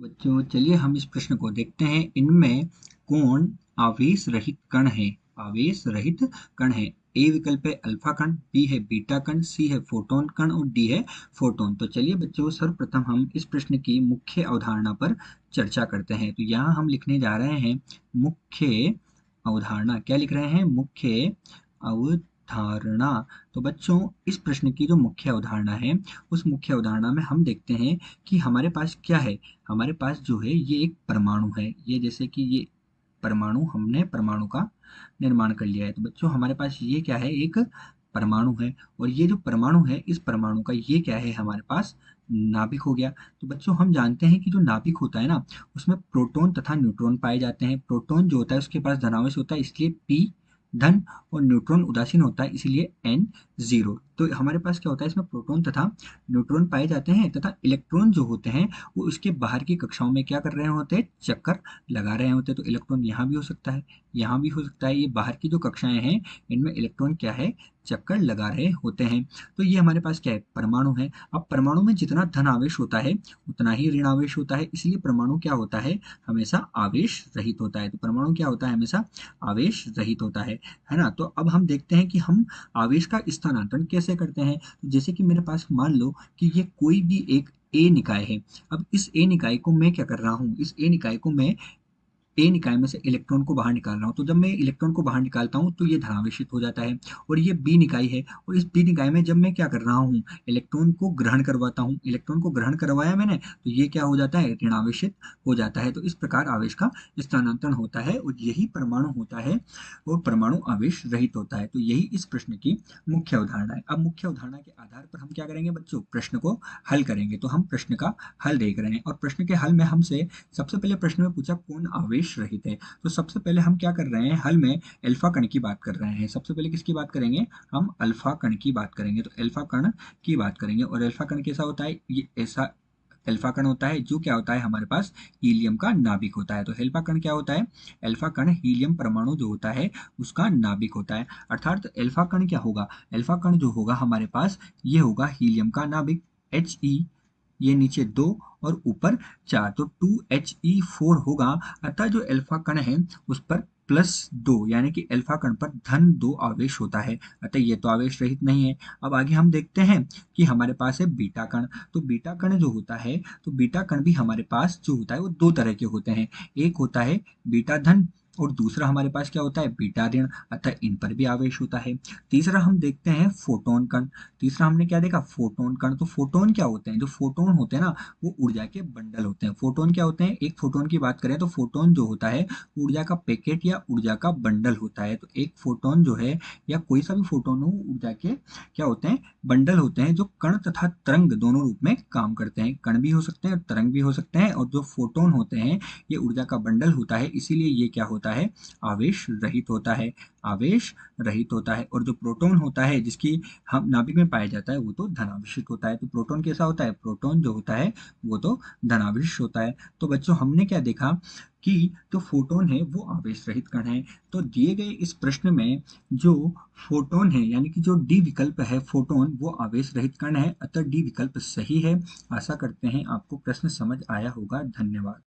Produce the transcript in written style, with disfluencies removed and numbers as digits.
बच्चों चलिए हम इस प्रश्न को देखते हैं। इनमें कौन आवेश रहित कण है? आवेश रहित कण है। ए विकल्प है अल्फा कण, बी है बीटा कण, सी है फोटोन कण और डी है फोटोन। तो चलिए बच्चों सर्वप्रथम हम इस प्रश्न की मुख्य अवधारणा पर चर्चा करते हैं। तो यहाँ हम लिखने जा रहे हैं मुख्य अवधारणा। क्या लिख रहे हैं? मुख्य अवधारणा। तो बच्चों इस प्रश्न की जो मुख्य अवधारणा है, उस मुख्य अवधारणा में हम देखते हैं कि हमारे पास क्या है। हमारे पास जो है ये एक परमाणु है। ये जैसे कि ये परमाणु, हमने परमाणु का निर्माण कर लिया है। तो बच्चों हमारे पास ये क्या है? एक परमाणु है। और ये जो परमाणु है, इस परमाणु का ये क्या है? हमारे पास नाभिक हो गया। तो बच्चों हम जानते हैं कि जो नाभिक होता है ना, उसमें प्रोटॉन तथा न्यूट्रॉन पाए जाते हैं। प्रोटॉन जो होता है उसके पास धनावेश होता है, इसलिए P धन, और न्यूट्रॉन उदासीन होता है, इसलिए N0। तो हमारे पास क्या होता है? इसमें प्रोटॉन तथा न्यूट्रॉन पाए जाते हैं तथा इलेक्ट्रॉन जो होते हैं वो उसके बाहर की कक्षाओं में क्या कर रहे होते हैं? चक्कर लगा रहे होते हैं। तो इलेक्ट्रॉन यहाँ भी हो सकता है, यहाँ भी हो सकता है। ये बाहर की जो कक्षाएं हैं, इनमें इलेक्ट्रॉन क्या है? चक्कर लगा रहे होते हैं। तो ये हमारे पास क्या है? परमाणु है। अब परमाणु में जितना धन आवेश होता है उतना ही ऋण आवेश होता है, इसलिए परमाणु क्या होता है? हमेशा आवेश रहित होता है। तो परमाणु क्या होता है? हमेशा आवेश रहित होता है ना। तो अब हम देखते हैं कि हम आवेश का स्थानांतरण कैसे करते हैं। तो जैसे कि मेरे पास मान लो कि ये कोई भी एक ए निकाय है। अब इस ए निकाय को मैं क्या कर रहा हूँ? इस ए निकाय को मैं ए निकाय में से इलेक्ट्रॉन को बाहर निकाल रहा हूँ। तो जब मैं इलेक्ट्रॉन को बाहर निकालता हूँ तो ये धनावेशित हो जाता है। और ये बी निकाय है, और इस बी निकाय में जब मैं क्या कर रहा हूँ? इलेक्ट्रॉन को ग्रहण करवाता हूँ। इलेक्ट्रॉन को ग्रहण करवाया मैंने, तो ये क्या हो जाता है? ऋणावेशित हो जाता है। तो इस प्रकार आवेश का स्थानांतरण होता है, और यही परमाणु होता है, और परमाणु आवेश रहित होता है। तो यही इस प्रश्न की मुख्य अवधारणा है। अब मुख्य अवधारणा के आधार पर हम क्या करेंगे बच्चों? प्रश्न को हल करेंगे। तो हम प्रश्न का हल देख रहे हैं, और प्रश्न के हल में हमसे सबसे पहले प्रश्न में पूछा कौन आवेश रहित है। तो सबसे पहले हम क्या कर रहे हैं? हल में अल्फा कण की बात कर रहे हैं। सबसे पहले किसकी बात करेंगे? हम अल्फा कण की बात करेंगे। तो अल्फा कण की बात करेंगे, और अल्फा कण कैसा होता है? ये ऐसा अल्फा कण होता है जो क्या होता है? हमारे पास हीलियम का नाभिक होता है। तो अल्फा कण क्या होता है? अल्फा कण हीलियम परमाणु जो होता है उसका नाभिक होता है। अर्थात अल्फा कण क्या होगा? अल्फा कण जो होगा हमारे पास, ये होगा हीलियम का नाभिक He, ये नीचे 2 और ऊपर 4, तो 2He4 होगा। अतः जो अल्फा कण है उस पर +2, यानी कि अल्फा कण पर धन 2 आवेश होता है। अतः ये तो आवेश रहित नहीं है। अब आगे हम देखते हैं कि हमारे पास है बीटा कण। तो बीटा कण जो होता है, तो बीटा कण भी हमारे पास जो होता है वो 2 तरह के होते हैं। एक होता है बीटा धन, और दूसरा हमारे पास क्या होता है? बीटा ऋण। अतः इन पर भी आवेश होता है। तीसरा हम देखते हैं फोटोन कण। तीसरा हमने क्या देखा? फोटोन कण। तो फोटोन क्या होते हैं? जो फोटोन होते हैं ना, वो ऊर्जा के बंडल होते हैं। फोटोन क्या होते हैं? एक फोटोन की बात करें तो फोटोन जो होता है ऊर्जा का पैकेट या ऊर्जा का बंडल होता है। तो एक फोटोन जो है, या कोई सा भी फोटोन हो, ऊर्जा के क्या होते हैं? बंडल होते हैं, जो कण तथा तरंग दोनों रूप में काम करते हैं। कण भी हो सकते हैं और तरंग भी हो सकते हैं। और जो फोटोन होते हैं ये ऊर्जा का बंडल होता है, इसीलिए ये क्या होता है? आवेश रहित होता है। आवेश रहित होता है। और जो प्रोटॉन होता है जिसकी हम नाभिक में पाया जाता है, वो तो धनावेशित होता है। तो प्रोटॉन कैसा होता है? प्रोटॉन जो होता है वो तो धनावेश होता है। तो बच्चों हमने क्या देखा कि जो फोटोन है वो आवेश रहित कण है। तो दिए गए इस प्रश्न में जो फोटोन है, यानी कि जो डी विकल्प है फोटोन, वो आवेश रहित कण है। अतः डी विकल्प सही है। आशा करते हैं आपको प्रश्न समझ आया होगा। धन्यवाद।